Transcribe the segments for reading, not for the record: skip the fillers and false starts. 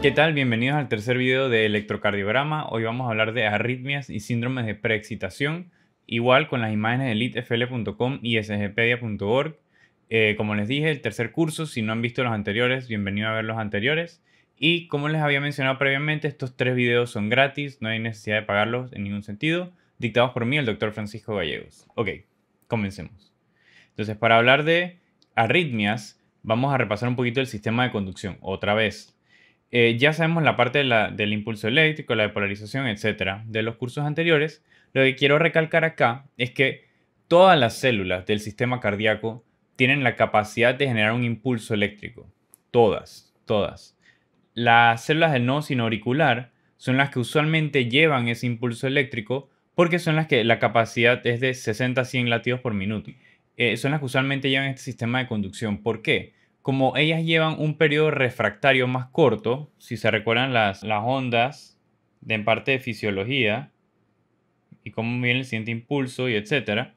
¿Qué tal? Bienvenidos al tercer video de electrocardiograma. Hoy vamos a hablar de arritmias y síndromes de preexcitación, igual con las imágenes de litfl.com y sgpedia.org. Como les dije, el tercer curso, si no han visto los anteriores, bienvenido a ver los anteriores. Y como les había mencionado previamente, estos tres videos son gratis, no hay necesidad de pagarlos en ningún sentido, dictados por mí, el doctor Francisco Gallegos. Ok, comencemos. Entonces, para hablar de arritmias, vamos a repasar un poquito el sistema de conducción, otra vez. Ya sabemos la parte del impulso eléctrico, la depolarización, etcétera, de los cursos anteriores. Lo que quiero recalcar acá es que todas las células del sistema cardíaco tienen la capacidad de generar un impulso eléctrico. Todas, todas. Las células del nodo sinoauricular son las que usualmente llevan ese impulso eléctrico porque son las que la capacidad es de 60 a 100 latidos por minuto. Son las que usualmente llevan este sistema de conducción. ¿Por qué? Como ellas llevan un periodo refractario más corto, si se recuerdan las ondas de en parte de fisiología y cómo viene el siguiente impulso y etcétera,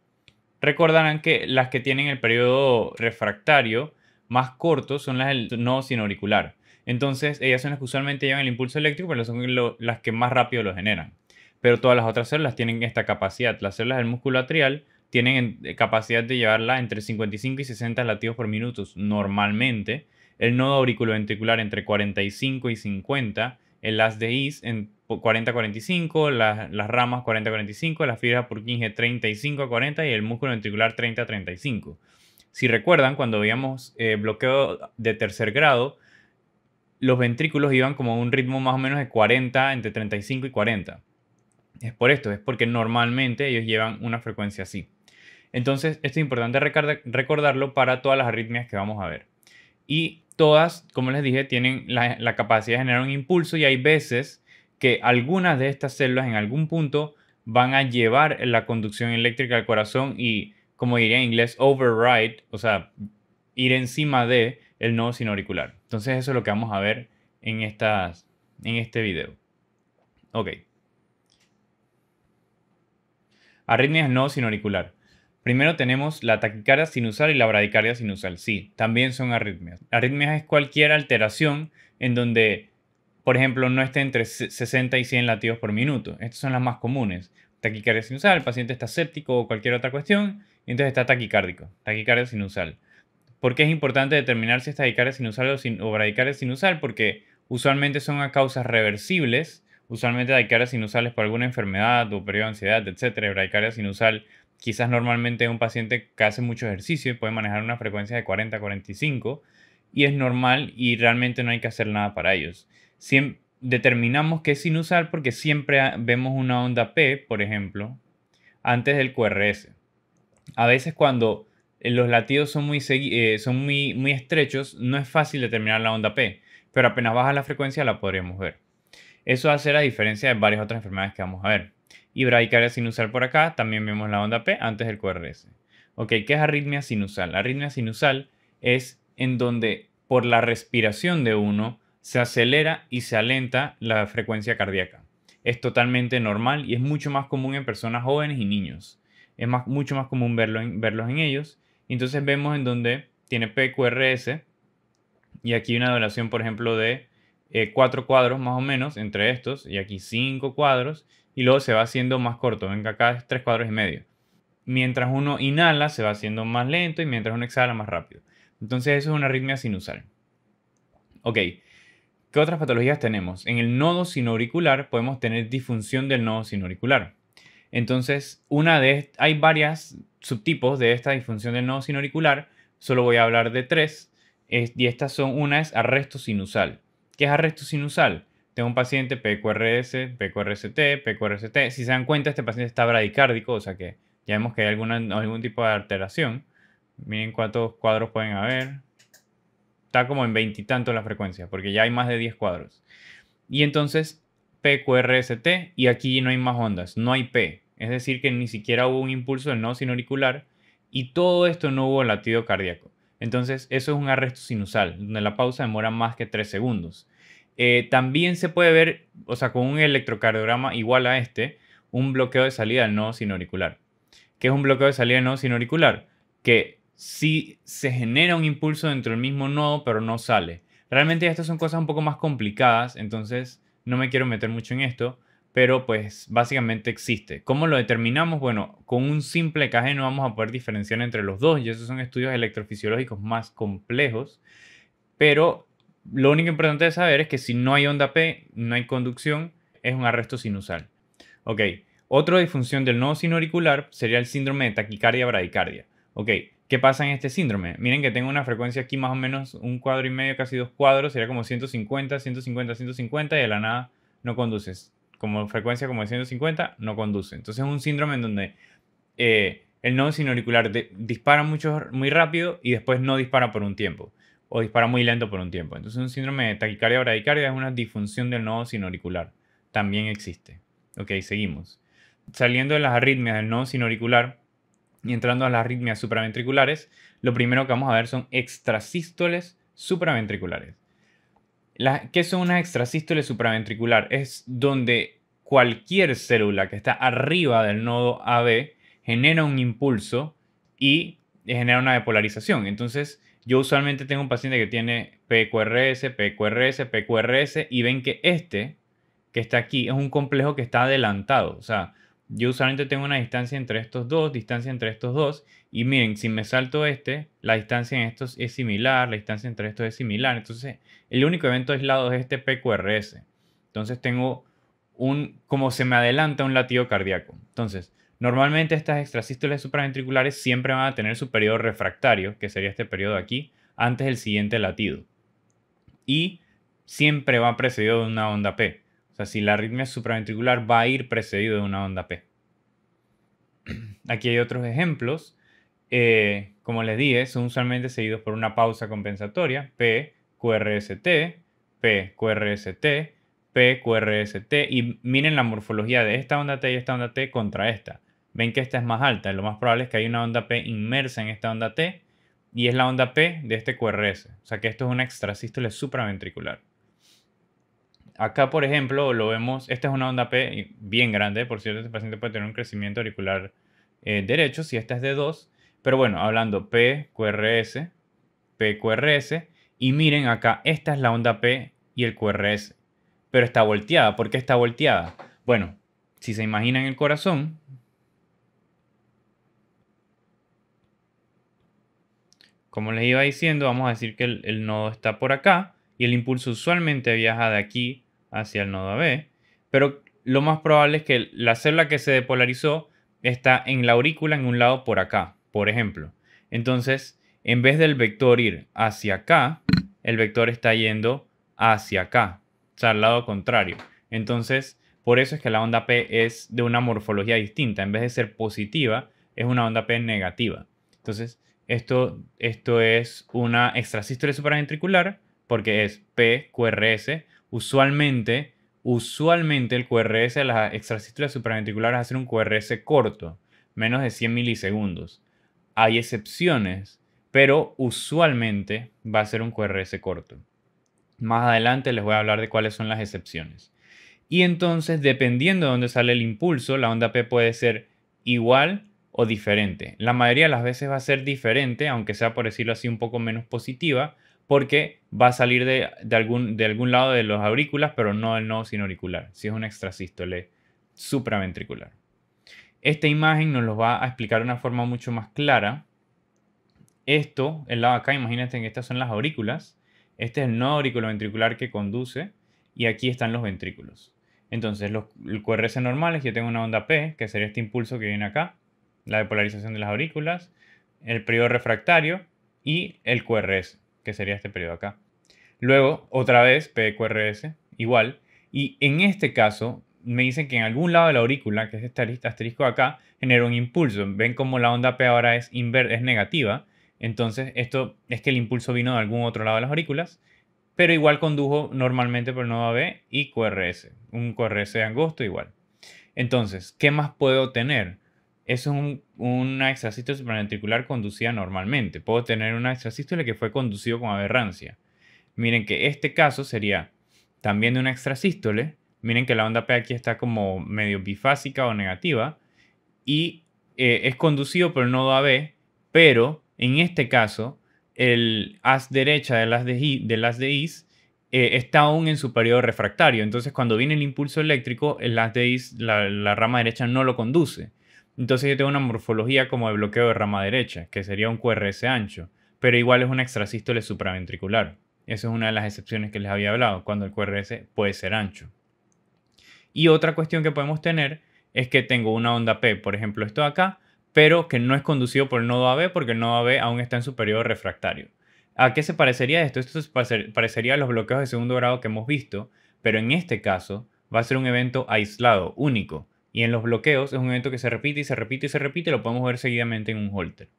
recordarán que las que tienen el periodo refractario más corto son las del nodo sinoauricular. Entonces, ellas son las que usualmente llevan el impulso eléctrico, pero son las que más rápido lo generan. Pero todas las otras células tienen esta capacidad. Las células del músculo atrial tienen capacidad de llevarla entre 55 y 60 latidos por minuto normalmente. El nodo auriculoventricular entre 45 y 50. El haz de His en 40-45, las ramas 40-45, las fibras Purkinje 35-40 y el músculo ventricular 30-35. Si recuerdan, cuando veíamos bloqueo de tercer grado, los ventrículos iban como a un ritmo más o menos de 40, entre 35 y 40. Es por esto, es porque normalmente ellos llevan una frecuencia así. Entonces, esto es importante recordarlo para todas las arritmias que vamos a ver. Y todas, como les dije, tienen la capacidad de generar un impulso y hay veces que algunas de estas células en algún punto van a llevar la conducción eléctrica al corazón y, como diría en inglés, override, o sea, ir encima de el nodo sinoauricular. Entonces eso es lo que vamos a ver en este video. Ok. Arritmias no sinoauricular. Primero tenemos la taquicardia sinusal y la bradicardia sinusal. Sí, también son arritmias. Arritmias es cualquier alteración en donde, por ejemplo, no esté entre 60 y 100 latidos por minuto. Estas son las más comunes. Taquicardia sinusal, el paciente está séptico o cualquier otra cuestión, y entonces está taquicárdico, taquicardia sinusal. ¿Por qué es importante determinar si es taquicardia sinusal o bradicardia sinusal? Porque usualmente son a causas reversibles. Usualmente taquicardia sinusal es por alguna enfermedad o periodo de ansiedad, etc. Bradicardia sinusal quizás normalmente es un paciente que hace mucho ejercicio y puede manejar una frecuencia de 40 a 45 y es normal y realmente no hay que hacer nada para ellos. Determinamos que es sinusal porque siempre vemos una onda P, por ejemplo, antes del QRS. A veces cuando los latidos son muy estrechos, no es fácil determinar la onda P, pero apenas baja la frecuencia la podremos ver. Eso hace la diferencia de varias otras enfermedades que vamos a ver. Y bradicardia sinusal por acá, también vemos la onda P antes del QRS. Ok, ¿qué es arritmia sinusal? La arritmia sinusal es en donde por la respiración de uno se acelera y se alenta la frecuencia cardíaca. Es totalmente normal y es mucho más común en personas jóvenes y niños. Es mucho más común verlos en ellos. Entonces vemos en donde tiene PQRS y aquí una duración, por ejemplo, de 4 cuadros más o menos entre estos y aquí 5 cuadros y luego se va haciendo más corto. Venga, acá es 3 cuadros y medio. Mientras uno inhala se va haciendo más lento y mientras uno exhala más rápido. Entonces eso es una arritmia sinusal. Ok, ¿qué otras patologías tenemos? En el nodo sinoauricular podemos tener disfunción del nodo sinoauricular. Entonces, hay varias subtipos de esta disfunción del nodo sinoauricular. Solo voy a hablar de tres. Y estas son, una es arresto sinusal. ¿Qué es arresto sinusal? Tengo un paciente PQRS, PQRST, PQRST. Si se dan cuenta, este paciente está bradicárdico, o sea que ya vemos que hay algún tipo de alteración. Miren cuántos cuadros pueden haber. Está como en 20 y tanto la frecuencia, porque ya hay más de 10 cuadros. Y entonces PQRST y aquí no hay más ondas, no hay P. Es decir, que ni siquiera hubo un impulso del nodo sinoauricular y todo esto no hubo latido cardíaco. Entonces, eso es un arresto sinusal, donde la pausa demora más que 3 segundos. También se puede ver, o sea, con un electrocardiograma igual a este, un bloqueo de salida del nodo sinoauricular. ¿Qué es un bloqueo de salida del nodo sinoauricular? Que sí se genera un impulso dentro del mismo nodo, pero no sale. Realmente estas son cosas un poco más complicadas, entonces no me quiero meter mucho en esto, pero pues básicamente existe. ¿Cómo lo determinamos? Bueno, con un simple EKG no vamos a poder diferenciar entre los dos y esos son estudios electrofisiológicos más complejos, pero lo único importante de saber es que si no hay onda P, no hay conducción, es un arresto sinusal. Ok, otra disfunción del nodo sinoauricular sería el síndrome de taquicardia bradicardia. Ok, ¿qué pasa en este síndrome? Miren que tengo una frecuencia aquí más o menos un cuadro y medio, casi dos cuadros, sería como 150, 150, 150 y de la nada no conduces. Como frecuencia como de 150, no conduce. Entonces es un síndrome en donde el nodo sinoauricular dispara muy rápido y después no dispara por un tiempo. O dispara muy lento por un tiempo. Entonces un síndrome de taquicardia bradicardia es una disfunción del nodo sinoauricular. También existe. Ok, seguimos. Saliendo de las arritmias del nodo sinoauricular y entrando a las arritmias supraventriculares, lo primero que vamos a ver son extrasístoles supraventriculares. ¿Qué son unas extrasístoles supraventricular? Es donde cualquier célula que está arriba del nodo AB genera un impulso y genera una depolarización. Entonces, yo usualmente tengo un paciente que tiene PQRS, PQRS, PQRS y ven que este que está aquí es un complejo que está adelantado. O sea, yo usualmente tengo una distancia entre estos dos, y miren, si me salto la distancia en estos es similar, la distancia entre estos es similar. Entonces, el único evento aislado es este PQRS. Entonces, tengo como se me adelanta un latido cardíaco. Entonces, normalmente estas extrasístoles supraventriculares siempre van a tener su periodo refractario, que sería este periodo aquí, antes del siguiente latido. Y siempre va precedido de una onda P. O sea, si la arritmia supraventricular va a ir precedido de una onda P. Aquí hay otros ejemplos. Como les dije, son usualmente seguidos por una pausa compensatoria. P, QRST, P, QRST, P, QRST. Y miren la morfología de esta onda T y esta onda T contra esta. Ven que esta es más alta. Lo más probable es que hay una onda P inmersa en esta onda T y es la onda P de este QRS. O sea que esto es una extrasístole supraventricular. Acá, por ejemplo, lo vemos, esta es una onda P bien grande, por cierto, este paciente puede tener un crecimiento auricular derecho si esta es de 2, pero bueno, hablando P, QRS, P, QRS, y miren acá, esta es la onda P y el QRS, pero está volteada. ¿Por qué está volteada? Bueno, si se imaginan el corazón, como les iba diciendo, vamos a decir que el nodo está por acá y el impulso usualmente viaja de aquí hacia el nodo AB, pero lo más probable es que la célula que se depolarizó está en la aurícula en un lado por acá, por ejemplo. Entonces, en vez del vector ir hacia acá, el vector está yendo hacia acá, o sea, al lado contrario. Entonces, por eso es que la onda P es de una morfología distinta. En vez de ser positiva, es una onda P negativa. Entonces, esto es una extrasístole supraventricular porque es PQRS. Usualmente el QRS de las extrasístoles supraventriculares va a ser un QRS corto, menos de 100 milisegundos. Hay excepciones, pero usualmente va a ser un QRS corto. Más adelante les voy a hablar de cuáles son las excepciones. Y entonces, dependiendo de dónde sale el impulso, la onda P puede ser igual o diferente. La mayoría de las veces va a ser diferente, aunque sea, por decirlo así, un poco menos positiva, porque va a salir de algún lado de los aurículas, pero no del nodo sinoauricular, si es una extrasístole supraventricular. Esta imagen nos lo va a explicar de una forma mucho más clara. Esto, el lado de acá, imagínate que estas son las aurículas. Este es el nodo auriculoventricular que conduce y aquí están los ventrículos. Entonces, el QRS normal es que yo tengo una onda P, que sería este impulso que viene acá, la depolarización de las aurículas, el periodo refractario y el QRS, que sería este periodo acá. Luego, otra vez, PQRS, igual. Y en este caso, me dicen que en algún lado de la aurícula, que es este asterisco de acá, genera un impulso. Ven como la onda P ahora es negativa. Entonces, esto es que el impulso vino de algún otro lado de las aurículas, pero igual condujo normalmente por el nodo AB y QRS. Un QRS angosto igual. Entonces, ¿qué más puedo tener? Eso es una extrasístole supraventricular conducida normalmente. Puedo tener una extrasístole que fue conducido con aberrancia. Miren que este caso sería también de una extrasístole. Miren que la onda P aquí está como medio bifásica o negativa. Y es conducido por el nodo AB, pero en este caso el haz derecha del haz de Is está aún en su periodo refractario. Entonces, cuando viene el impulso eléctrico, el haz de Is, la rama derecha, no lo conduce. Entonces, yo tengo una morfología como de bloqueo de rama derecha, que sería un QRS ancho, pero igual es una extrasístole supraventricular. Esa es una de las excepciones que les había hablado, cuando el QRS puede ser ancho. Y otra cuestión que podemos tener es que tengo una onda P, por ejemplo, esto de acá, pero que no es conducido por el nodo AB porque el nodo AB aún está en su periodo refractario. ¿A qué se parecería esto? Esto se parecería a los bloqueos de segundo grado que hemos visto, pero en este caso va a ser un evento aislado, único. Y en los bloqueos es un evento que se repite y se repite y se repite, y lo podemos ver seguidamente en un Holter.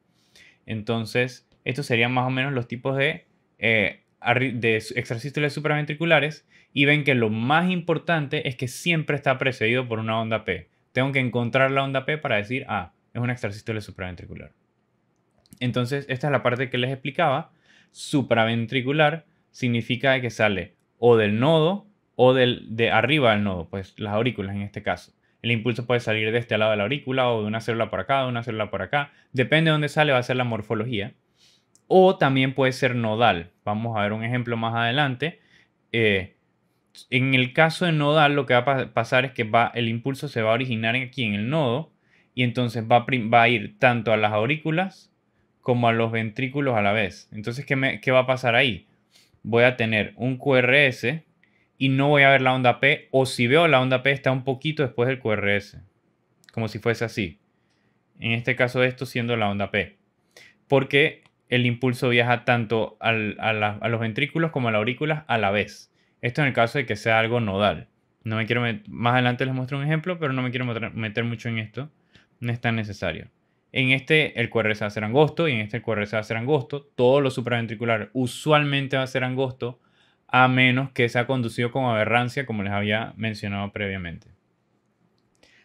Entonces, estos serían más o menos los tipos de extrasístoles supraventriculares, y ven que lo más importante es que siempre está precedido por una onda P. Tengo que encontrar la onda P para decir, es una extrasístole supraventricular. Entonces, esta es la parte que les explicaba. Supraventricular significa que sale o del nodo o de arriba del nodo, pues las aurículas en este caso. El impulso puede salir de este lado de la aurícula o de una célula por acá, de una célula por acá. Depende de dónde sale, va a ser la morfología. O también puede ser nodal. Vamos a ver un ejemplo más adelante. En el caso de nodal, lo que va a pasar es que el impulso se va a originar aquí en el nodo, y entonces va a ir tanto a las aurículas como a los ventrículos a la vez. Entonces, ¿qué va a pasar ahí? Voy a tener un QRS y no voy a ver la onda P, o si veo la onda P está un poquito después del QRS, como si fuese así. En este caso, esto siendo la onda P, porque el impulso viaja tanto a los ventrículos como a las aurículas a la vez. Esto en el caso de que sea algo nodal. No me quiero más adelante les muestro un ejemplo, pero no me quiero meter mucho en esto. No es tan necesario. En este el QRS va a ser angosto y en este el QRS va a ser angosto. Todo lo supraventricular usualmente va a ser angosto, a menos que sea conducido con aberrancia, como les había mencionado previamente.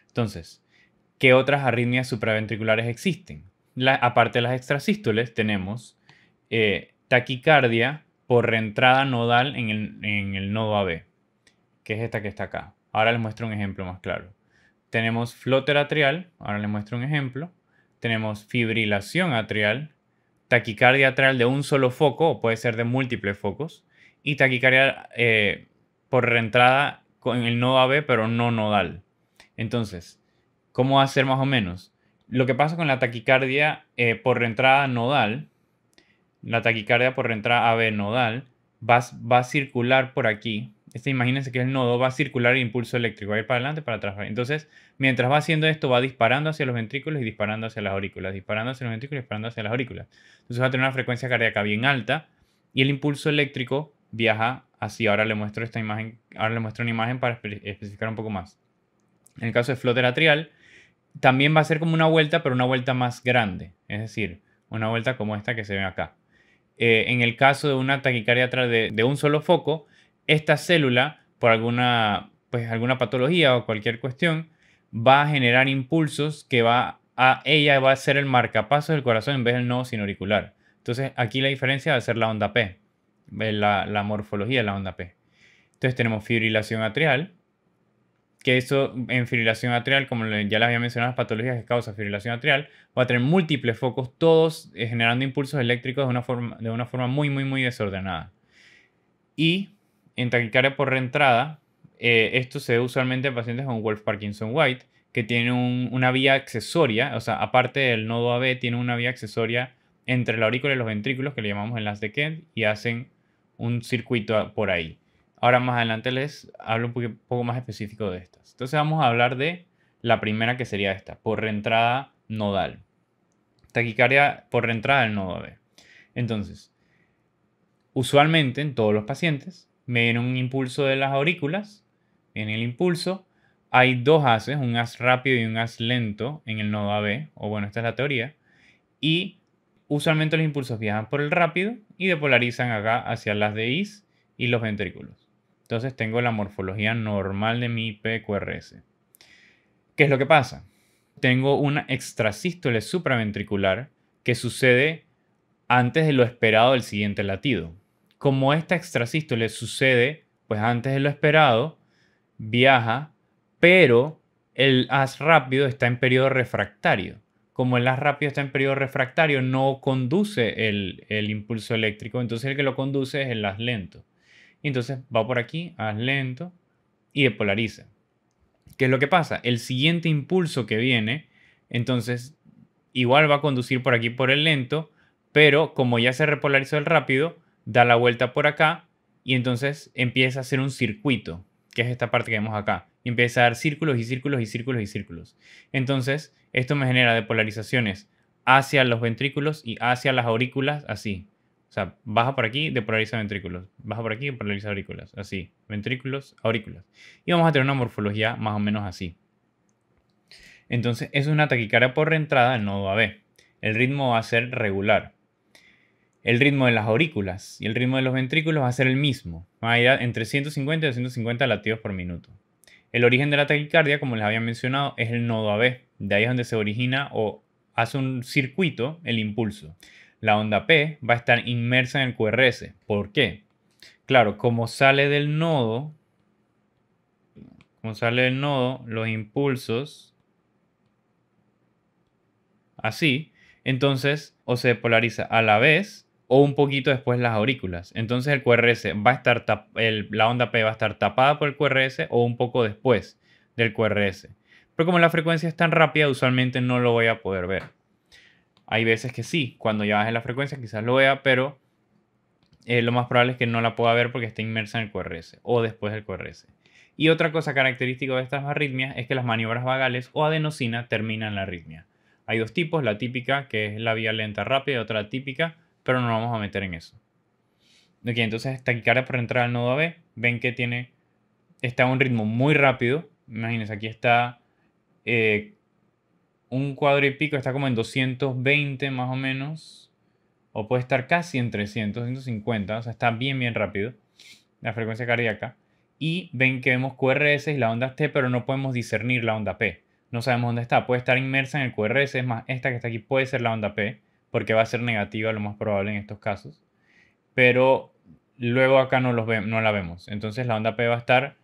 Entonces, ¿qué otras arritmias supraventriculares existen? Aparte de las extrasístoles, tenemos taquicardia por reentrada nodal en el nodo AB, que es esta que está acá. Ahora les muestro un ejemplo más claro. Tenemos flóter atrial, ahora les muestro un ejemplo. Tenemos fibrilación atrial, taquicardia atrial de un solo foco, o puede ser de múltiples focos, y taquicardia por reentrada en el nodo AB, pero no nodal. Entonces, ¿cómo va a ser más o menos? Lo que pasa con la taquicardia por reentrada nodal, la taquicardia por reentrada AB nodal, va a circular por aquí. Imagínense que el nodo va a circular el impulso eléctrico, va a ir para adelante, para atrás. Entonces, mientras va haciendo esto, va disparando hacia los ventrículos y disparando hacia las aurículas, disparando hacia los ventrículos y disparando hacia las aurículas. Entonces va a tener una frecuencia cardíaca bien alta y el impulso eléctrico viaja así. Ahora le muestro esta imagen, ahora le muestro una imagen para especificar un poco más. En el caso de flóter atrial, también va a ser como una vuelta, pero una vuelta más grande. Es decir, una vuelta como esta que se ve acá. En el caso de una taquicardia atrial de un solo foco, esta célula, por alguna patología o cualquier cuestión, va a generar impulsos que ella va a ser el marcapasos del corazón en vez del nodo sinauricular. Entonces, aquí la diferencia va a ser la onda P, la morfología de la onda P. Entonces, tenemos fibrilación atrial, que eso en fibrilación atrial, como ya les había mencionado, las patologías que causa fibrilación atrial, va a tener múltiples focos, todos generando impulsos eléctricos de una forma muy, muy, muy desordenada. Y en taquicardia por reentrada, esto se ve usualmente en pacientes con Wolff-Parkinson-White, que tienen una vía accesoria, o sea, aparte del nodo AB, tiene una vía accesoria entre la aurícula y los ventrículos, que le llamamos enlace de Kent, y hacen un circuito por ahí. Ahora más adelante les hablo un poco más específico de estas. Entonces vamos a hablar de la primera, que sería esta, por reentrada nodal. Taquicardia por reentrada del nodo AB. Entonces, usualmente en todos los pacientes me viene un impulso de las aurículas. En el impulso hay dos haces, un haz rápido y un haz lento en el nodo AB, o bueno, esta es la teoría. Y usualmente los impulsos viajan por el rápido y depolarizan acá hacia las de Is y los ventrículos. Entonces tengo la morfología normal de mi PQRS. ¿Qué es lo que pasa? Tengo una extrasístole supraventricular que sucede antes de lo esperado del siguiente latido. Como esta extrasístole sucede pues antes de lo esperado, viaja, pero el haz rápido está en periodo refractario. como el haz rápido está en periodo refractario, no conduce el impulso eléctrico, entonces el que lo conduce es el haz lento. Y entonces va por aquí, haz lento, y depolariza. ¿Qué es lo que pasa? El siguiente impulso que viene, entonces igual va a conducir por aquí por el lento, pero como ya se repolarizó el rápido, da la vuelta por acá y entonces empieza a hacer un circuito, que es esta parte que vemos acá. Y empieza a dar círculos y círculos y círculos y círculos. Entonces, esto me genera depolarizaciones hacia los ventrículos y hacia las aurículas, así. O sea, baja por aquí, depolariza ventrículos. Baja por aquí, depolariza aurículas. Así. Ventrículos, aurículas. Y vamos a tener una morfología más o menos así. Entonces, es una taquicardia por reentrada al nodo AB. El ritmo va a ser regular. El ritmo de las aurículas y el ritmo de los ventrículos va a ser el mismo. Va a ir entre 150 y 250 latidos por minuto. El origen de la taquicardia, como les había mencionado, es el nodo AB. De ahí es donde se origina o hace un circuito el impulso. La onda P va a estar inmersa en el QRS. ¿Por qué? Claro, como sale del nodo, los impulsos así, entonces o se polariza a la vez o un poquito después las aurículas. Entonces el QRS va a estar, la onda P va a estar tapada por el QRS o un poco después del QRS. Pero como la frecuencia es tan rápida, usualmente no lo voy a poder ver. Hay veces que sí, cuando ya baje la frecuencia quizás lo vea, pero lo más probable es que no la pueda ver porque está inmersa en el QRS o después del QRS. Y otra cosa característica de estas arritmias es que las maniobras vagales o adenosina terminan la arritmia. Hay dos tipos, la típica, que es la vía lenta rápida, y otra típica, pero no nos vamos a meter en eso. Ok, entonces taquicardia por entrar al nodo AB, ven que está a un ritmo muy rápido. Imagínense, aquí está un cuadro y pico, está como en 220 más o menos, o puede estar casi en 300, 150, o sea, está bien rápido la frecuencia cardíaca. Y ven que vemos QRS y la onda T, pero no podemos discernir la onda P. No sabemos dónde está. Puede estar inmersa en el QRS, es más, esta que está aquí puede ser la onda P, porque va a ser negativa lo más probable en estos casos. Pero luego acá no la vemos. Entonces la onda P va a estar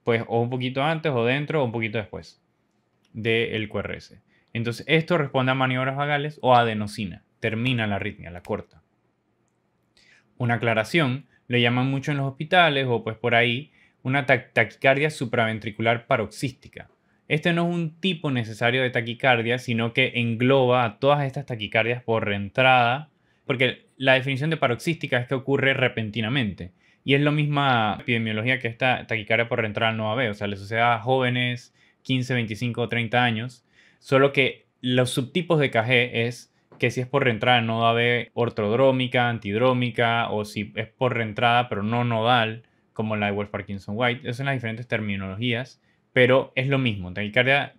pues o un poquito antes o dentro o un poquito después del QRS. Entonces esto responde a maniobras vagales o adenosina. Termina la arritmia, la corta. Una aclaración, le llaman mucho en los hospitales o pues por ahí una taquicardia supraventricular paroxística. Este no es un tipo necesario de taquicardia, sino que engloba a todas estas taquicardias por reentrada, porque la definición de paroxística es que ocurre repentinamente. Y es la misma epidemiología que esta taquicardia por reentrada no AB, o sea, le sucede a jóvenes 15, 25 o 30 años, solo que los subtipos de KG es que si es por reentrada no nodo AB ortodrómica, antidrómica, o si es por reentrada pero no nodal, como la de Wolff-Parkinson-White. Esas son las diferentes terminologías, pero es lo mismo. Taquicardia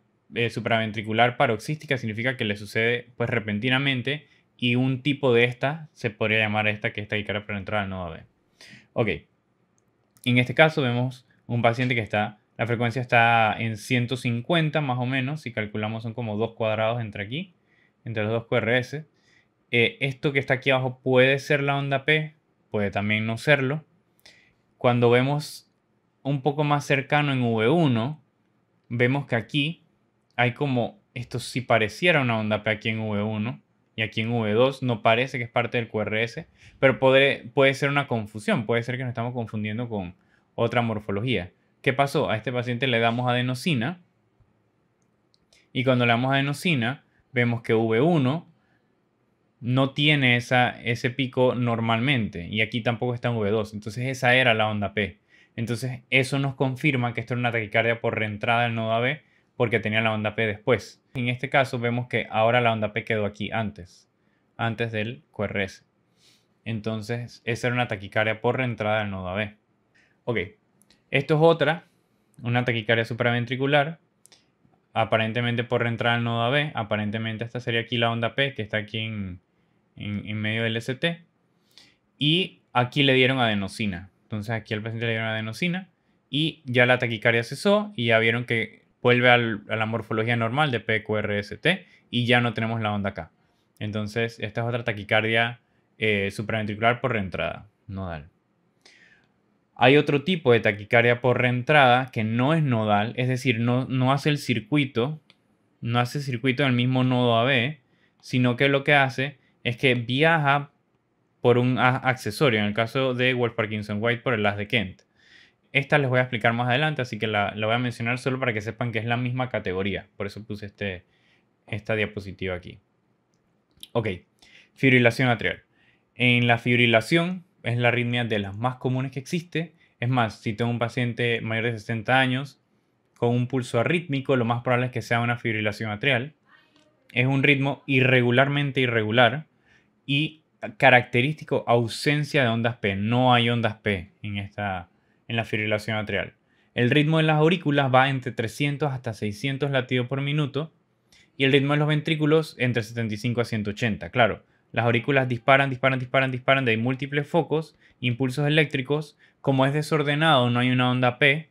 supraventricular paroxística significa que le sucede pues repentinamente y un tipo de esta se podría llamar esta que es taquicardia por entrada al nodo AB. Ok, en este caso vemos un paciente que la frecuencia está en 150 más o menos, si calculamos son como 2 cuadrados entre aquí, entre los dos QRS. Esto que está aquí abajo puede ser la onda P, puede también no serlo. Cuando vemos un poco más cercano en V1, vemos que aquí hay como, esto sí pareciera una onda P aquí en V1 y aquí en V2 no parece que es parte del QRS, pero puede ser una confusión, puede ser que nos estamos confundiendo con otra morfología. ¿Qué pasó? A este paciente le damos adenosina y cuando le damos adenosina vemos que V1 no tiene ese pico normalmente y aquí tampoco está en V2, entonces esa era la onda P. Entonces eso nos confirma que esto era una taquicardia por reentrada del nodo AB porque tenía la onda P después. En este caso vemos que ahora la onda P quedó aquí antes del QRS. Entonces esa era una taquicardia por reentrada del nodo AB. Ok, esto es una taquicardia supraventricular, aparentemente por reentrada del nodo AB. Aparentemente esta sería aquí la onda P que está aquí en medio del ST. Y aquí le dieron adenosina. Entonces aquí al paciente le dieron adenosina y ya la taquicardia cesó y ya vieron que vuelve a la morfología normal de PQRST y ya no tenemos la onda acá. Entonces esta es otra taquicardia supraventricular por reentrada nodal. Hay otro tipo de taquicardia por reentrada que no es nodal, es decir, no hace el circuito, no hace el circuito en el mismo nodo AB, sino que lo que hace es que viaja por un accesorio, en el caso de Wolff Parkinson White por el haz de Kent. Esta les voy a explicar más adelante, así que la voy a mencionar solo para que sepan que es la misma categoría. Por eso puse esta diapositiva aquí. Ok, fibrilación atrial. En la fibrilación es la arritmia de las más comunes que existe. Es más, si tengo un paciente mayor de 60 años con un pulso arrítmico, lo más probable es que sea una fibrilación atrial. Es un ritmo irregularmente irregular y característico ausencia de ondas P. No hay ondas P en la fibrilación atrial. El ritmo de las aurículas va entre 300 hasta 600 latidos por minuto y el ritmo de los ventrículos entre 75 a 180. Claro, las aurículas disparan de múltiples focos, impulsos eléctricos. Como es desordenado, no hay una onda P,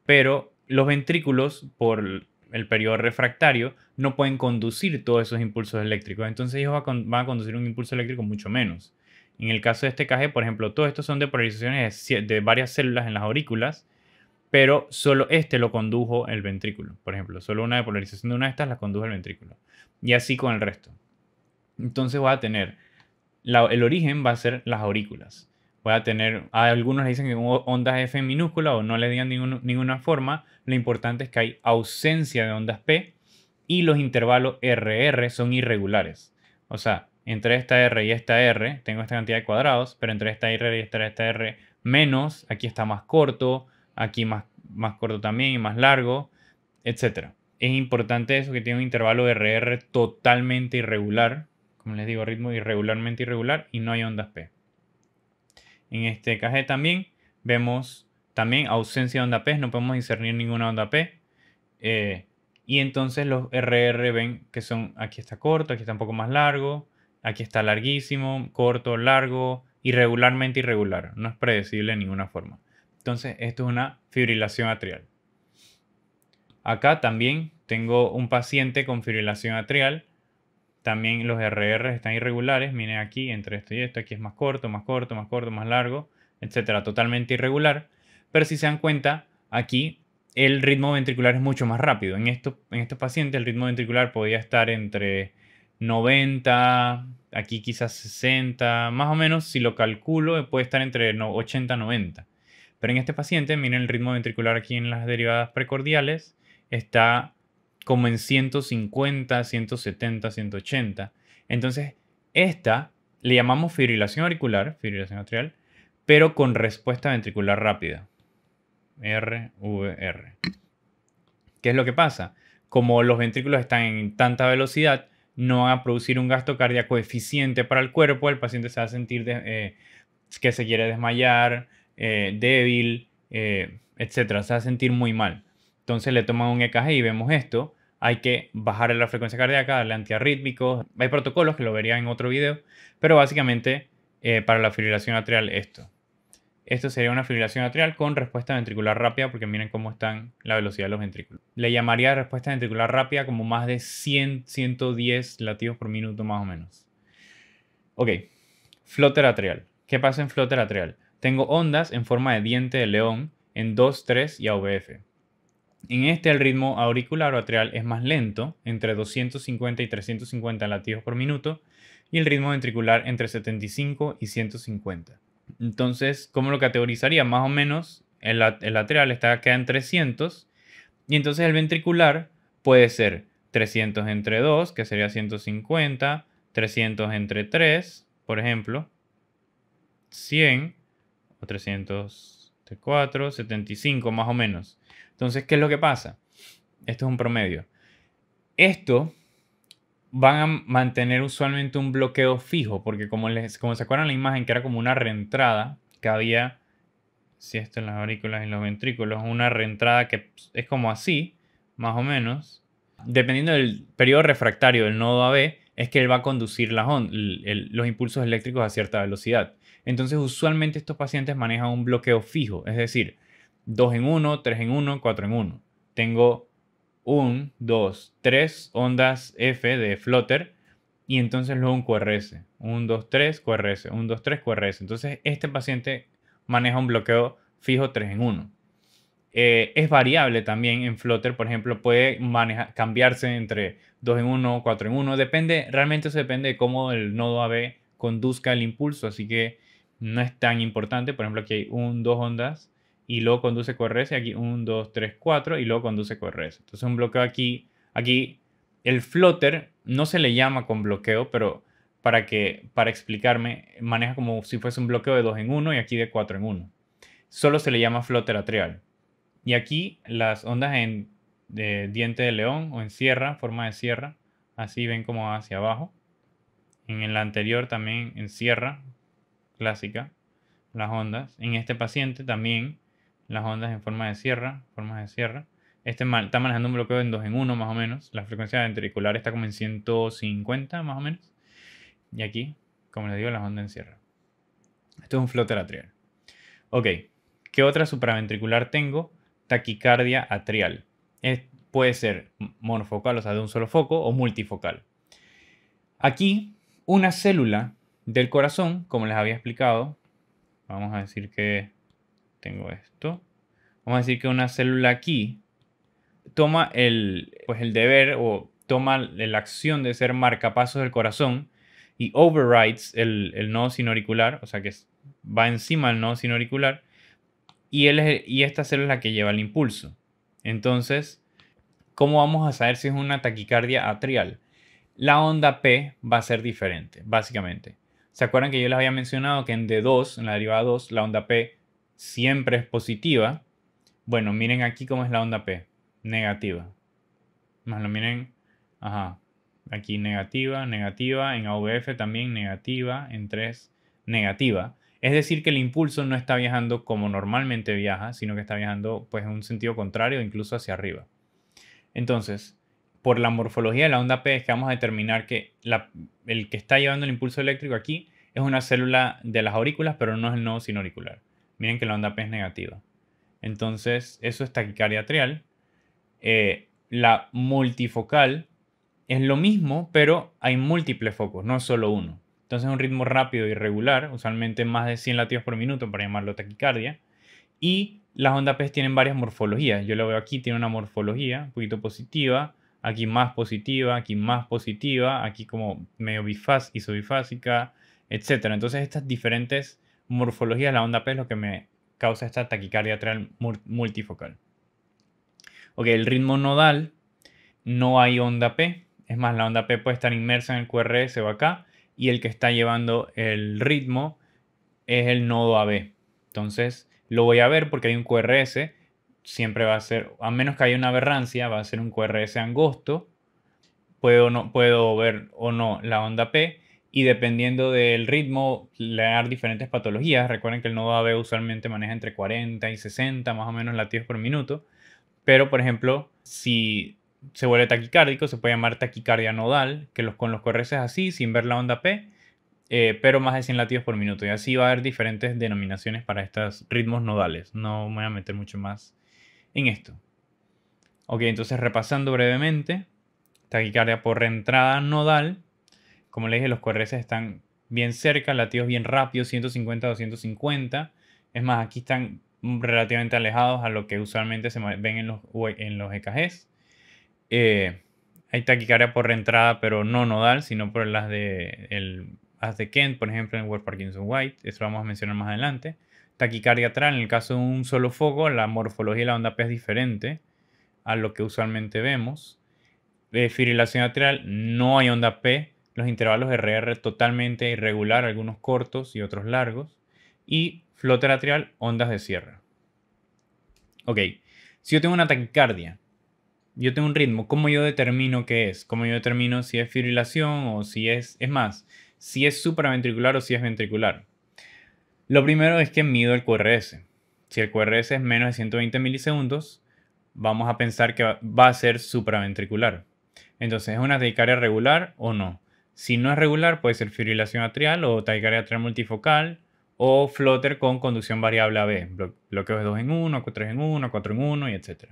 pero los ventrículos, por el periodo refractario, no pueden conducir todos esos impulsos eléctricos. Entonces ellos van a conducir un impulso eléctrico mucho menos. En el caso de este EKG, por ejemplo, todos estos son de polarizaciones de varias células en las aurículas, pero solo este lo condujo el ventrículo. Por ejemplo, solo una depolarización de una de estas la condujo el ventrículo. Y así con el resto. Entonces voy a tener, el origen va a ser las aurículas. Voy a tener, a algunos le dicen que ondas F en minúscula o no le digan ninguna forma. Lo importante es que hay ausencia de ondas P y los intervalos RR son irregulares. O sea, entre esta R y esta R tengo esta cantidad de cuadrados, pero entre esta R y esta R menos, aquí está más corto, aquí más corto también y más largo, etc. Es importante eso, que tiene un intervalo RR totalmente irregular. Como les digo, ritmo irregularmente irregular y no hay ondas P. En este EKG también vemos también ausencia de onda P, no podemos discernir ninguna onda P. Y entonces los RR ven que son, aquí está corto, aquí está un poco más largo, aquí está larguísimo, corto, largo, irregularmente irregular. No es predecible de ninguna forma. Entonces esto es una fibrilación atrial. Acá también tengo un paciente con fibrilación atrial. También los RR están irregulares. Miren aquí, entre esto y esto, aquí es más corto, más corto, más corto, más largo, etcétera. Totalmente irregular. Pero si se dan cuenta, aquí el ritmo ventricular es mucho más rápido. En estos pacientes el ritmo ventricular podía estar entre 90, aquí quizás 60, más o menos, si lo calculo, puede estar entre 80 y 90. Pero en este paciente, miren el ritmo ventricular aquí en las derivadas precordiales, está como en 150, 170, 180. Entonces, esta le llamamos fibrilación auricular, fibrilación atrial, pero con respuesta ventricular rápida. RVR. ¿Qué es lo que pasa? Como los ventrículos están en tanta velocidad, no van a producir un gasto cardíaco eficiente para el cuerpo. El paciente se va a sentir que se quiere desmayar, débil, etc. Se va a sentir muy mal. Entonces le toman un EKG y vemos esto. Hay que bajar la frecuencia cardíaca, darle antiarrítmicos. Hay protocolos que lo vería en otro video, pero básicamente para la fibrilación atrial esto sería una fibrilación atrial con respuesta ventricular rápida, porque miren cómo están la velocidad de los ventrículos. Le llamaría respuesta ventricular rápida como más de 100, 110 latidos por minuto más o menos. Ok, flóter atrial. ¿Qué pasa en flóter atrial? Tengo ondas en forma de diente de león en 2, 3 y AVF. En este el ritmo auricular o atrial es más lento, entre 250 y 350 latidos por minuto, y el ritmo ventricular entre 75 y 150. Entonces, ¿cómo lo categorizaría? Más o menos el atrial queda en 300, y entonces el ventricular puede ser 300 entre 2, que sería 150, 300 entre 3, por ejemplo, 100, o 300 entre 4, 75 más o menos. Entonces, ¿qué es lo que pasa? Esto es un promedio. Esto van a mantener usualmente un bloqueo fijo, porque como se acuerdan la imagen que era como una reentrada, que había, si esto en las aurículas y los ventrículos, una reentrada que es como así, más o menos. Dependiendo del periodo refractario del nodo AB, es que él va a conducir los impulsos eléctricos a cierta velocidad. Entonces, usualmente estos pacientes manejan un bloqueo fijo, es decir, 2 en 1, 3 en 1, 4 en 1. Tengo 1, 2, 3 ondas F de flotter y entonces luego un QRS. 1, 2, 3, QRS. 1, 2, 3, QRS. Entonces este paciente maneja un bloqueo fijo 3 en 1. Es variable también en Flutter, por ejemplo, puede cambiarse entre 2 en 1, 4 en 1. Realmente eso depende de cómo el nodo AB conduzca el impulso, así que no es tan importante. Por ejemplo, aquí hay 1, 2 ondas y luego conduce QRS, aquí 1, 2, 3, 4 y luego conduce QRS. Entonces un bloqueo aquí el Flutter no se le llama con bloqueo, pero para explicarme, maneja como si fuese un bloqueo de 2 en 1 y aquí de 4 en 1. Solo se le llama Flutter atrial. Y aquí las ondas de diente de león o en sierra, forma de sierra, así ven como hacia abajo. En el anterior también en sierra, clásica, las ondas. En este paciente también las ondas en forma de sierra, formas de sierra. Está manejando un bloqueo en 2 en 1 más o menos. La frecuencia ventricular está como en 150 más o menos. Y aquí, como les digo, las ondas en sierra. Esto es un Flutter atrial. Ok, ¿qué otra supraventricular tengo? Taquicardia atrial. Puede ser monofocal, o sea, de un solo foco, o multifocal. Aquí, una célula del corazón, como les había explicado, vamos a decir que tengo esto. Vamos a decir que una célula aquí toma el deber o toma la acción de ser marcapasos del corazón y overrides el nodo sinoauricular, o sea que va encima del nodo sinoauricular y esta célula es la que lleva el impulso. Entonces, ¿cómo vamos a saber si es una taquicardia atrial? La onda P va a ser diferente, básicamente. ¿Se acuerdan que yo les había mencionado que en D2, en la derivada 2, la onda P siempre es positiva? Bueno, miren aquí cómo es la onda P. Negativa. Más lo miren. Ajá. Aquí negativa, negativa. En AVF también negativa. En 3, negativa. Es decir, que el impulso no está viajando como normalmente viaja, sino que está viajando pues en un sentido contrario, incluso hacia arriba. Entonces, por la morfología de la onda P es que vamos a determinar que el que está llevando el impulso eléctrico aquí es una célula de las aurículas, pero no es el nodo sinoauricular. Miren que la onda P es negativa. Entonces, eso es taquicardia atrial. La multifocal es lo mismo, pero hay múltiples focos, no solo uno. Entonces, es un ritmo rápido y irregular, usualmente más de 100 latidos por minuto para llamarlo taquicardia. Y las ondas P tienen varias morfologías. Yo lo veo aquí, tiene una morfología un poquito positiva, aquí más positiva, aquí como medio isobifásica, etc. Entonces estas diferentes morfologías de la onda P es lo que me causa esta taquicardia atrial multifocal. Ok, el ritmo nodal, no hay onda P. Es más, la onda P puede estar inmersa en el QRS o acá, y el que está llevando el ritmo es el nodo AB. Entonces, lo voy a ver porque hay un QRS, siempre va a ser, a menos que haya una aberrancia, va a ser un QRS angosto. Puedo ver o no la onda P, y dependiendo del ritmo le dar diferentes patologías. Recuerden que el nodo AB usualmente maneja entre 40 y 60 más o menos latidos por minuto. Pero, por ejemplo, si se vuelve taquicárdico, se puede llamar taquicardia nodal, que con los QRS así, sin ver la onda P, pero más de 100 latidos por minuto. Y así va a haber diferentes denominaciones para estos ritmos nodales. No me voy a meter mucho más en esto. Ok, entonces repasando brevemente, taquicardia por reentrada nodal. Como les dije, los QRS están bien cerca, latidos bien rápidos, 150 a 250. Es más, aquí están relativamente alejados a lo que usualmente se ven en los EKGs. Hay taquicardia por reentrada, pero no nodal, sino por las de haz de Kent, por ejemplo, en Ward-Parkinson-White. Eso lo vamos a mencionar más adelante. Taquicardia atrial, en el caso de un solo foco, la morfología de la onda P es diferente a lo que usualmente vemos. Fibrilación atrial, no hay onda P. Los intervalos RR totalmente irregular, algunos cortos y otros largos. Y Flutter atrial, ondas de sierra. Ok, si yo tengo una taquicardia, yo tengo un ritmo, ¿cómo yo determino qué es? ¿Cómo yo determino si es fibrilación o si es más, si es supraventricular o si es ventricular? Lo primero es que mido el QRS. Si el QRS es menos de 120 milisegundos, vamos a pensar que va a ser supraventricular. Entonces, ¿es una taquicardia regular o no? Si no es regular, puede ser fibrilación atrial o taquicardia atrial multifocal o Flutter con conducción variable AB, bloqueos de 2 en 1, 3 en 1, 4 en 1 y etc.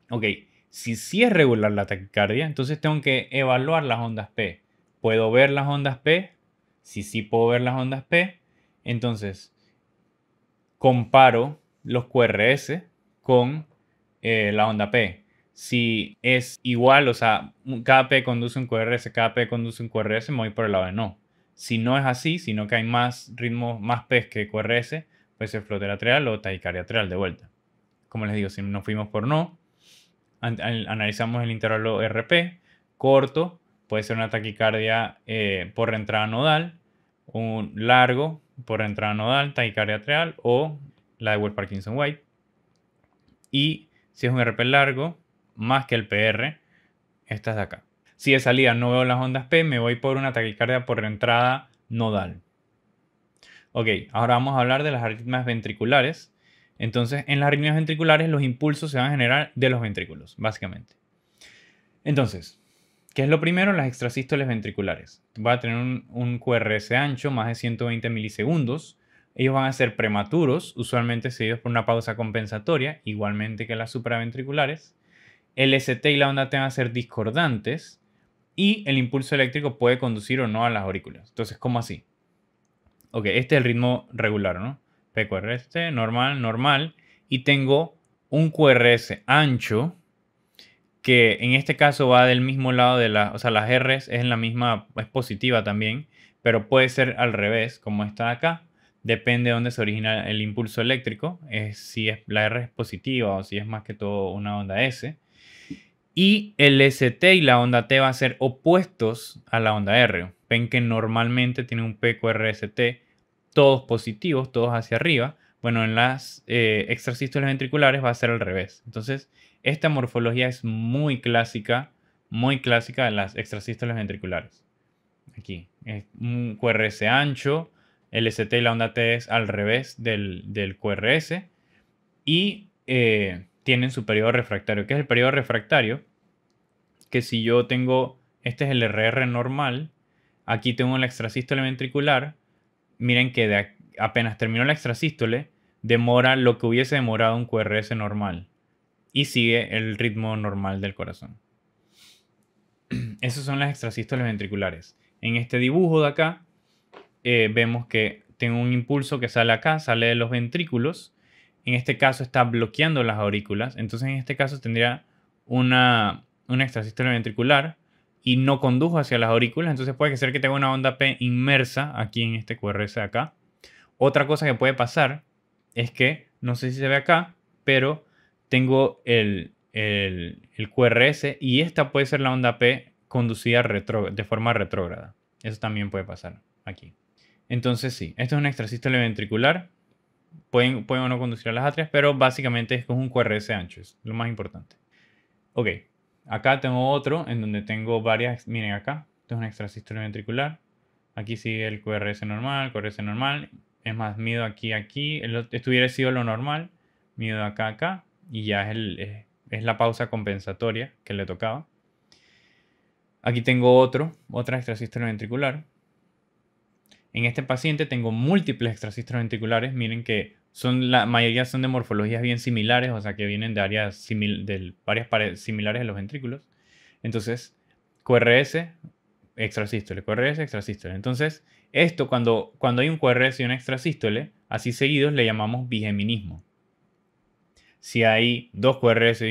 Ok, si sí es regular la taquicardia, entonces tengo que evaluar las ondas P. ¿Puedo ver las ondas P? Si sí puedo ver las ondas P, entonces comparo los QRS con la onda P. Si es igual, o sea, cada P conduce un QRS, cada P conduce un QRS, me voy por el lado de no. Si no es así, sino que hay más ritmos, más P's que QRS, puede ser flote lateral o taquicardia lateral de vuelta. Como les digo, si nos fuimos por no, analizamos el intervalo RP, corto, puede ser una taquicardia por reentrada nodal, un largo por reentrada nodal, taquicardia atrial o la de Wolff-Parkinson-White. Y si es un RP largo, más que el PR, esta es de acá. Si de salida no veo las ondas P, me voy por una taquicardia por reentrada nodal. Ok, ahora vamos a hablar de las arritmias ventriculares. Entonces, en las arritmias ventriculares los impulsos se van a generar de los ventrículos, básicamente. Entonces, ¿qué es lo primero? Las extrasístoles ventriculares. Va a tener un QRS ancho, más de 120 milisegundos. Ellos van a ser prematuros, usualmente seguidos por una pausa compensatoria, igualmente que las supraventriculares. El ST y la onda T van a ser discordantes y el impulso eléctrico puede conducir o no a las aurículas. Entonces, ¿cómo así? Ok, este es el ritmo regular, ¿no? PQRS, normal, normal. Y tengo un QRS ancho que en este caso va del mismo lado de o sea, las R's es en la misma, es positiva también, pero puede ser al revés, como está acá. Depende de dónde se origina el impulso eléctrico, si la R es positiva o si es más que todo una onda S. Y el ST y la onda T van a ser opuestos a la onda R. Ven que normalmente tiene un PQRST todos positivos, todos hacia arriba. Bueno, en las extrasístoles ventriculares va a ser al revés. Entonces, esta morfología es muy clásica de las extrasístoles ventriculares. Aquí, es un QRS ancho, el ST y la onda T es al revés del QRS y tienen su periodo refractario. ¿Qué es el periodo refractario? Que si yo tengo, este es el RR normal, aquí tengo la extrasístole ventricular, miren que apenas terminó la extrasístole, demora lo que hubiese demorado un QRS normal y sigue el ritmo normal del corazón. Esas son las extrasístoles ventriculares. En este dibujo de acá vemos que tengo un impulso que sale acá, sale de los ventrículos. En este caso está bloqueando las aurículas. Entonces en este caso tendría una extrasístole ventricular y no condujo hacia las aurículas. Entonces puede ser que tenga una onda P inmersa aquí en este QRS de acá. Otra cosa que puede pasar es que, no sé si se ve acá, pero tengo el QRS y esta puede ser la onda P conducida de forma retrógrada. Eso también puede pasar aquí. Entonces sí, esto es una extrasístole ventricular. Pueden o no conducir a las atrias, pero básicamente es un QRS ancho, es lo más importante. Ok, acá tengo otro en donde tengo varias, miren acá, esto es una extrasístole ventricular. Aquí sigue el QRS normal, QRS normal. Es más, mido aquí, aquí. Esto hubiera sido lo normal. Mido de acá a acá. Y ya es la pausa compensatoria que le tocaba. Aquí tengo otra extrasístole ventricular. En este paciente tengo múltiples extrasístoles ventriculares. Miren que la mayoría son de morfologías bien similares, o sea que vienen de áreas de varias paredes similares de los ventrículos. Entonces, QRS, extrasístole, QRS, extrasístole. Entonces, esto cuando hay un QRS y una extrasístole, así seguidos le llamamos bigeminismo. Si hay dos QRS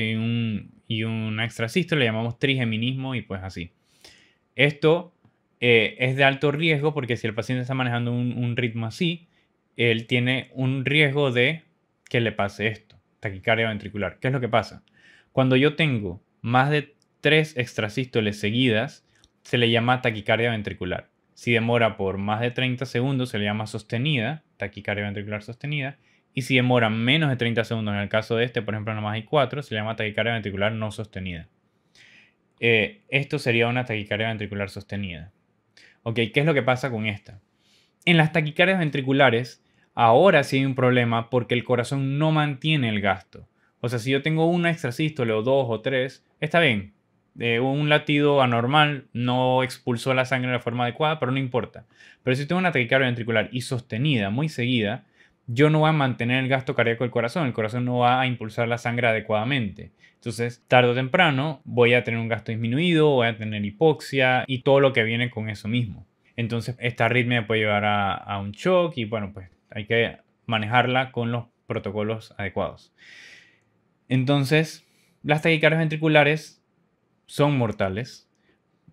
y una extrasístole, le llamamos trigeminismo y pues así. Esto es de alto riesgo porque si el paciente está manejando un ritmo así, él tiene un riesgo de que le pase esto, taquicardia ventricular. ¿Qué es lo que pasa? Cuando yo tengo más de 3 extrasístoles seguidas, se le llama taquicardia ventricular. Si demora por más de 30 segundos, se le llama sostenida, taquicardia ventricular sostenida. Y si demora menos de 30 segundos, en el caso de este, por ejemplo, nomás hay 4, se le llama taquicardia ventricular no sostenida. Esto sería una taquicardia ventricular sostenida. Ok, ¿qué es lo que pasa con esta? En las taquicardias ventriculares, ahora sí hay un problema porque el corazón no mantiene el gasto. O sea, si yo tengo una extrasístole o 2 o 3, está bien. Un latido anormal no expulsó la sangre de la forma adecuada, pero no importa. Pero si tengo una taquicardia ventricular y sostenida, muy seguida, yo no voy a mantener el gasto cardíaco del corazón. El corazón no va a impulsar la sangre adecuadamente. Entonces, tarde o temprano, voy a tener un gasto disminuido, voy a tener hipoxia y todo lo que viene con eso mismo. Entonces, esta arritmia puede llevar a un shock y bueno, pues hay que manejarla con los protocolos adecuados. Entonces, las taquicardias ventriculares son mortales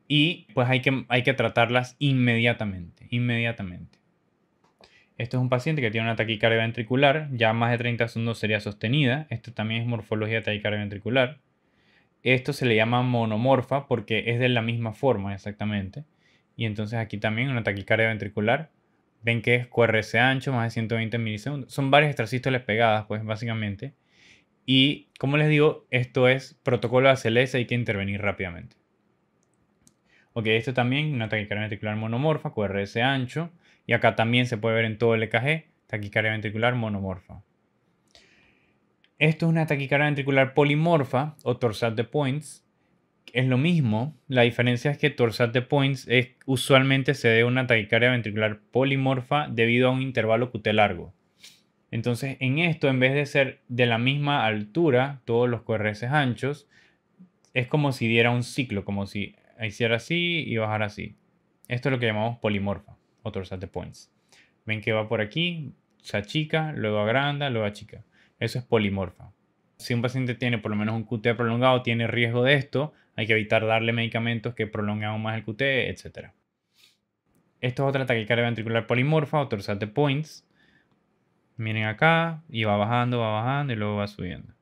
y pues hay que tratarlas inmediatamente, inmediatamente. Esto es un paciente que tiene una taquicardia ventricular, ya más de 30 segundos sería sostenida. Esto también es morfología de taquicardia ventricular. Esto se le llama monomorfa porque es de la misma forma exactamente. Y entonces aquí también una taquicardia ventricular. Ven que es QRS ancho, más de 120 milisegundos. Son varias extrasístoles pegadas, pues básicamente. Y como les digo, esto es protocolo de ACLS, hay que intervenir rápidamente. Ok, esto también, una taquicardia ventricular monomorfa, QRS ancho. Y acá también se puede ver en todo el EKG, taquicardia ventricular monomorfa. Esto es una taquicardia ventricular polimorfa o torsade de Points. Es lo mismo, la diferencia es que torsade de Points usualmente se debe a una taquicardia ventricular polimorfa debido a un intervalo QT largo. Entonces, en esto, en vez de ser de la misma altura, todos los QRS anchos, es como si diera un ciclo, como si hiciera así y bajara así. Esto es lo que llamamos polimorfa o torsade de Points. Ven que va por aquí, se achica, luego agranda, luego achica. Eso es polimorfa. Si un paciente tiene por lo menos un QT prolongado, tiene riesgo de esto, hay que evitar darle medicamentos que prolonguen aún más el QT, etc. Esto es otra taquicardia ventricular polimorfa o torsade de Points. Miren acá, y va bajando y luego va subiendo.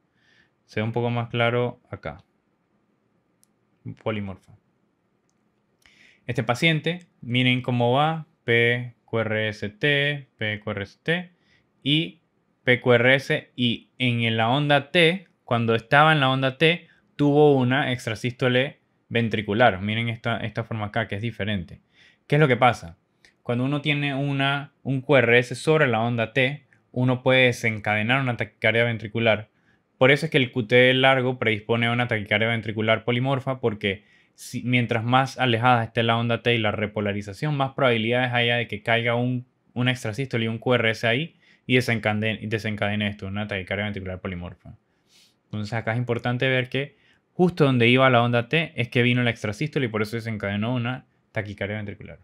Se ve un poco más claro acá. Polimorfa. Este paciente, miren cómo va, PQRST, PQRST y PQRS, y en la onda T, cuando estaba en la onda T, tuvo una extrasístole ventricular. Miren esta forma acá, que es diferente. ¿Qué es lo que pasa? Cuando uno tiene un QRS sobre la onda T, uno puede desencadenar una taquicardia ventricular. Por eso es que el QT largo predispone a una taquicardia ventricular polimorfa, porque mientras más alejada esté la onda T y la repolarización, más probabilidades haya de que caiga una extrasístole y un QRS ahí y desencadene esto, una taquicardia ventricular polimorfa. Entonces acá es importante ver que justo donde iba la onda T es que vino la extrasístole y por eso desencadenó una taquicardia ventricular.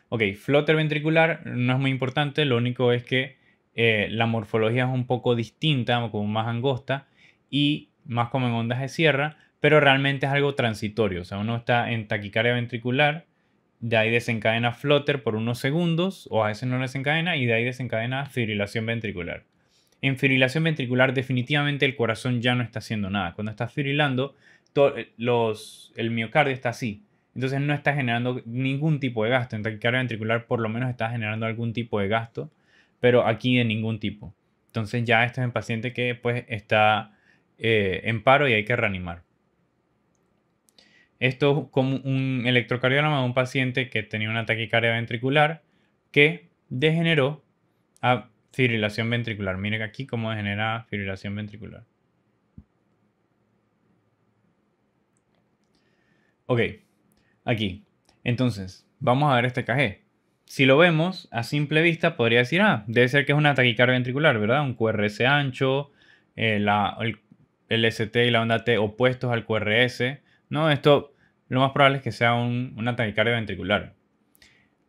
Ok, flutter ventricular no es muy importante, lo único es que la morfología es un poco distinta, como más angosta y más como en ondas de sierra, pero realmente es algo transitorio. O sea, uno está en taquicardia ventricular, de ahí desencadena flutter por unos segundos, o a veces no desencadena, y de ahí desencadena fibrilación ventricular. En fibrilación ventricular definitivamente el corazón ya no está haciendo nada. Cuando está fibrilando, el miocardio está así. Entonces no está generando ningún tipo de gasto. En taquicardia ventricular por lo menos está generando algún tipo de gasto, pero aquí de ningún tipo. Entonces ya esto es un paciente que pues está en paro y hay que reanimar. Esto es como un electrocardiograma de un paciente que tenía una taquicardia ventricular que degeneró a fibrilación ventricular. Miren aquí cómo degenera fibrilación ventricular. Ok, aquí. Entonces, vamos a ver este EKG. Si lo vemos a simple vista, podría decir, debe ser que es una taquicardia ventricular, ¿verdad? Un QRS ancho, el ST y la onda T opuestos al QRS. No, esto lo más probable es que sea una taquicardia ventricular.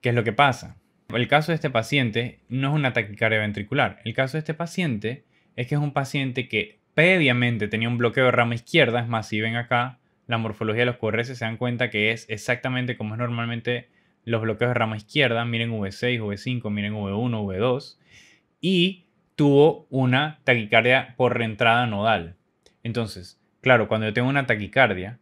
¿Qué es lo que pasa? El caso de este paciente no es una taquicardia ventricular. El caso de este paciente es que es un paciente que previamente tenía un bloqueo de rama izquierda. Es más, si ven acá la morfología de los QRS, se dan cuenta que es exactamente como es normalmente los bloqueos de rama izquierda. Miren V6, V5, miren V1, V2. Y tuvo una taquicardia por reentrada nodal. Entonces, claro, cuando yo tengo una taquicardia,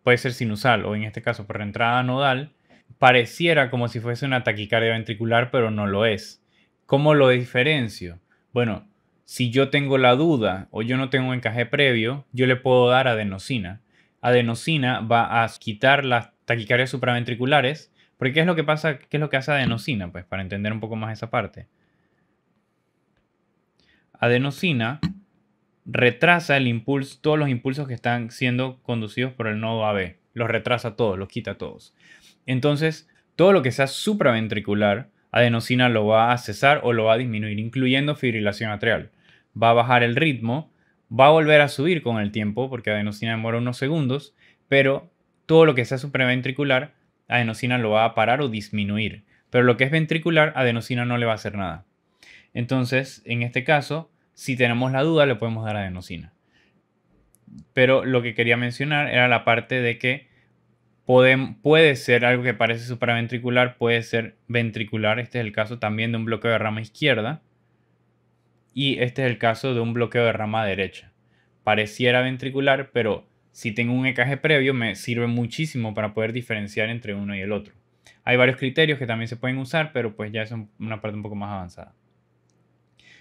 puede ser sinusal o en este caso por reentrada nodal, pareciera como si fuese una taquicardia ventricular, pero no lo es. ¿Cómo lo diferencio? Bueno, si yo tengo la duda o yo no tengo un encaje previo, yo le puedo dar adenosina. Adenosina va a quitar las taquicardias supraventriculares, porque ¿qué es lo que pasa? ¿Qué es lo que hace adenosina? Pues para entender un poco más esa parte. Adenosina retrasa el impulso, todos los impulsos que están siendo conducidos por el nodo AB. Los retrasa todos, los quita todos. Entonces, todo lo que sea supraventricular, adenosina lo va a cesar o lo va a disminuir, incluyendo fibrilación atrial. Va a bajar el ritmo, va a volver a subir con el tiempo, porque adenosina demora unos segundos, pero todo lo que sea supraventricular, adenosina lo va a parar o disminuir. Pero lo que es ventricular, adenosina no le va a hacer nada. Entonces, en este caso, Si tenemos la duda, le podemos dar adenosina. Pero lo que quería mencionar era la parte de que puede ser algo que parece supraventricular, puede ser ventricular. Este es el caso también de un bloqueo de rama izquierda. Y este es el caso de un bloqueo de rama derecha. Pareciera ventricular, pero si tengo un EKG previo me sirve muchísimo para poder diferenciar entre uno y el otro. Hay varios criterios que también se pueden usar, pero pues ya es una parte un poco más avanzada.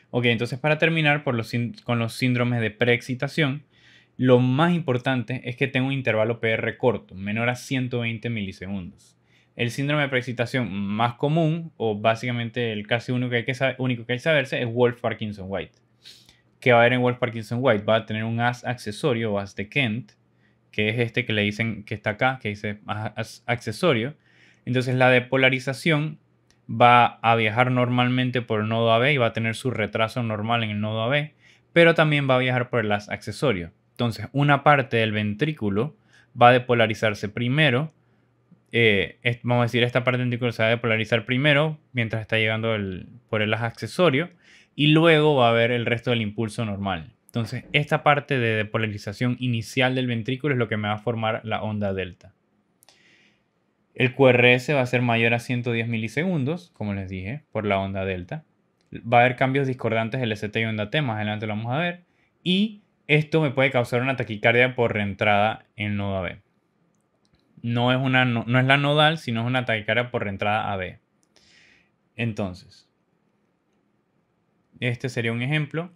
Ok, entonces para terminar con los síndromes de preexcitación, lo más importante es que tenga un intervalo PR corto, menor a 120 milisegundos. El síndrome de preexcitación más común, o básicamente el casi único que hay que saberse, es Wolff-Parkinson-White. ¿Qué va a haber en Wolff-Parkinson-White? Va a tener un as accesorio o as de Kent, que es este que le dicen que está acá, que dice as accesorio. Entonces la depolarización va a viajar normalmente por el nodo AB y va a tener su retraso normal en el nodo AB, pero también va a viajar por el as accesorio. Entonces, una parte del ventrículo va a depolarizarse primero. Vamos a decir, esta parte del ventrículo se va a depolarizar primero mientras está llegando por el as accesorio y luego va a haber el resto del impulso normal. Entonces, esta parte de depolarización inicial del ventrículo es lo que me va a formar la onda delta. El QRS va a ser mayor a 110 milisegundos, como les dije, por la onda delta. Va a haber cambios discordantes del ST y onda T, más adelante lo vamos a ver. Y esto me puede causar una taquicardia por reentrada en nodo AB. No es la nodal, sino es una taquicardia por reentrada AB. Entonces, este sería un ejemplo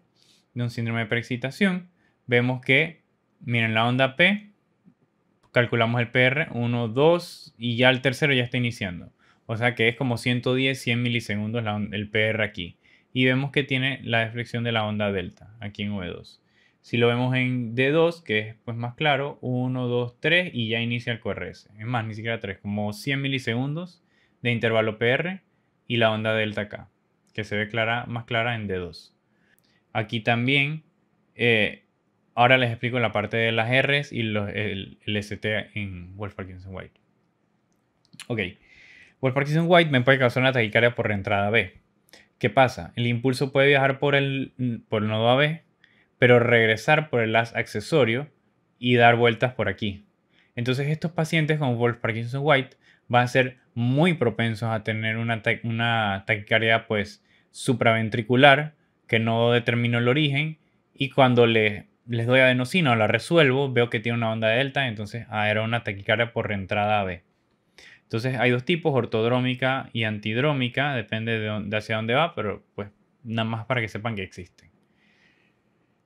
de un síndrome de preexcitación. Vemos que, miren, la onda P, calculamos el PR, 1, 2, y ya el tercero ya está iniciando. O sea que es como 110, 100 milisegundos el PR aquí. Y vemos que tiene la deflexión de la onda delta, aquí en V2. Si lo vemos en D2, que es pues más claro, 1, 2, 3 y ya inicia el QRS. Es más, ni siquiera 3, como 100 milisegundos de intervalo PR y la onda delta acá, que se ve más clara en D2. Aquí también, ahora les explico la parte de las R's y el ST en Wolff-Parkinson-White. Ok, Wolff-Parkinson-White me puede causar una taquicardia por reentrada B. ¿Qué pasa? El impulso puede viajar por el nodo AB, pero regresar por el as accesorio y dar vueltas por aquí. Entonces estos pacientes con Wolff-Parkinson-White van a ser muy propensos a tener una taquicardia pues supraventricular que no determino el origen, y cuando les doy adenosina o la resuelvo veo que tiene una onda delta, entonces era una taquicardia por reentrada AB. Entonces hay dos tipos, ortodrómica y antidrómica, depende de hacia dónde va, pero pues nada más para que sepan que existen.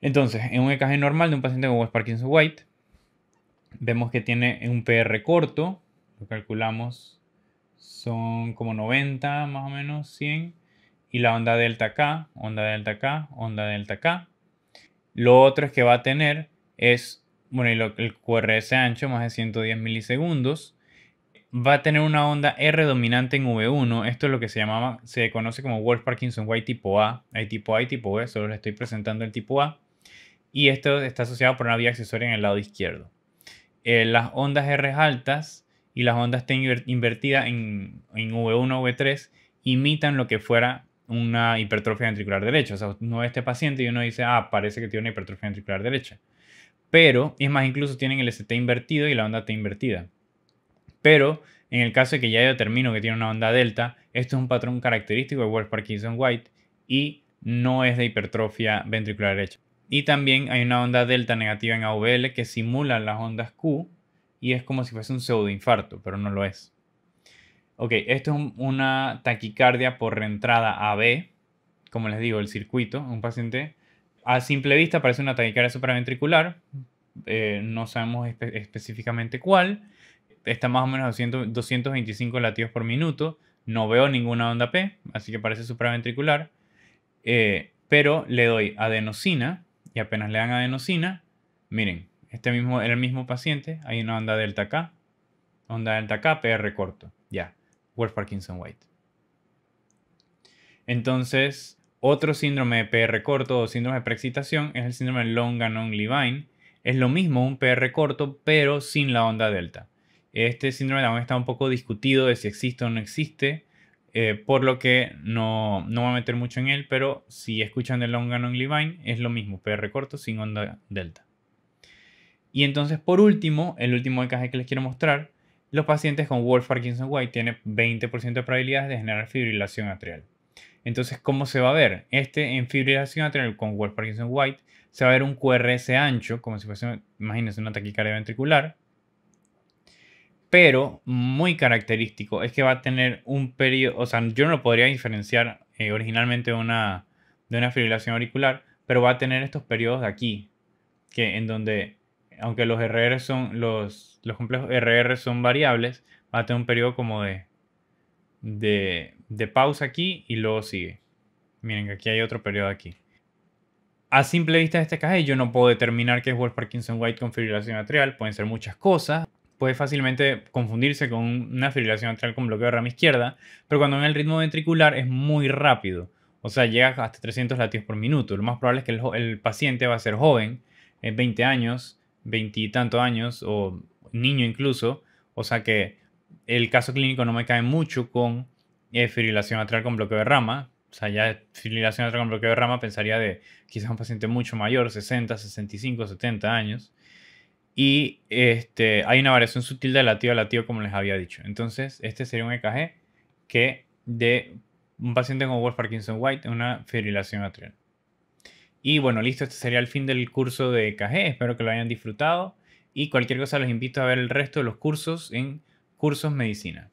Entonces, en un EKG normal de un paciente con Wolff-Parkinson-White, vemos que tiene un PR corto, lo calculamos, son como 90 más o menos, 100, y la onda delta acá, onda delta acá, onda delta acá. Lo otro es que va a tener es, bueno, el QRS ancho, más de 110 milisegundos. Va a tener una onda R dominante en V1. Esto es lo que se conoce como Wolff-Parkinson-White tipo A. Hay tipo A y tipo B, solo les estoy presentando el tipo A. Y esto está asociado por una vía accesoria en el lado izquierdo. Las ondas R altas y las ondas T invertidas en V1 o V3 imitan lo que fuera una hipertrofia ventricular derecha. O sea, uno ve a este paciente y uno dice, parece que tiene una hipertrofia ventricular derecha. Pero, es más, incluso tienen el ST invertido y la onda T invertida. Pero en el caso de que ya yo determino que tiene una onda delta, esto es un patrón característico de Wolff-Parkinson-White y no es de hipertrofia ventricular derecha. Y también hay una onda delta negativa en AVL que simula las ondas Q y es como si fuese un pseudoinfarto, pero no lo es. Ok, esto es una taquicardia por reentrada AB, como les digo, el circuito. Un paciente a simple vista parece una taquicardia supraventricular, no sabemos específicamente cuál. Está más o menos a 225 latidos por minuto. No veo ninguna onda P, así que parece supraventricular. Pero le doy adenosina y apenas le dan adenosina, miren, el mismo paciente, hay una onda delta K, PR corto, ya, Wolff-Parkinson-White. Entonces, otro síndrome de PR corto o síndrome de preexcitación es el síndrome de Long-Ganon-Levine. Es lo mismo, un PR corto, pero sin la onda delta. Este síndrome también está un poco discutido de si existe o no existe. por lo que no voy a meter mucho en él, pero si escuchan el long and only Vine, es lo mismo, PR corto sin onda delta. Y entonces, por último, el último EKG que les quiero mostrar, los pacientes con Wolff-Parkinson-White tienen 20% de probabilidades de generar fibrilación atrial. Entonces, ¿cómo se va a ver? En fibrilación atrial con Wolff-Parkinson-White se va a ver un QRS ancho, como si fuese, imagínense, una taquicardia ventricular. Pero muy característico es que va a tener un periodo, o sea, yo no lo podría diferenciar originalmente de una fibrilación auricular, pero va a tener estos periodos de aquí, que en donde, aunque los RR son, los complejos RR son variables, va a tener un periodo como de pausa aquí y luego sigue. Miren que aquí hay otro periodo aquí. A simple vista de este KG yo no puedo determinar qué es Wolff-Parkinson-White con fibrilación atrial, pueden ser muchas cosas. Puede fácilmente confundirse con una fibrilación atrial con bloqueo de rama izquierda, pero cuando en el ritmo ventricular es muy rápido, o sea, llega hasta 300 latidos por minuto. Lo más probable es que el paciente va a ser joven, 20 años, 20 y tantos años, o niño incluso, o sea que el caso clínico no me cae mucho con fibrilación atrial con bloqueo de rama. O sea, ya fibrilación atrial con bloqueo de rama pensaría de quizás un paciente mucho mayor, 60, 65, 70 años. Y hay una variación sutil de latido a latido, como les había dicho. Entonces, este sería un EKG que de un paciente con Wolff-Parkinson-White, una fibrilación atrial. Y bueno, listo, este sería el fin del curso de EKG. Espero que lo hayan disfrutado. Y cualquier cosa los invito a ver el resto de los cursos en Cursos Medicina.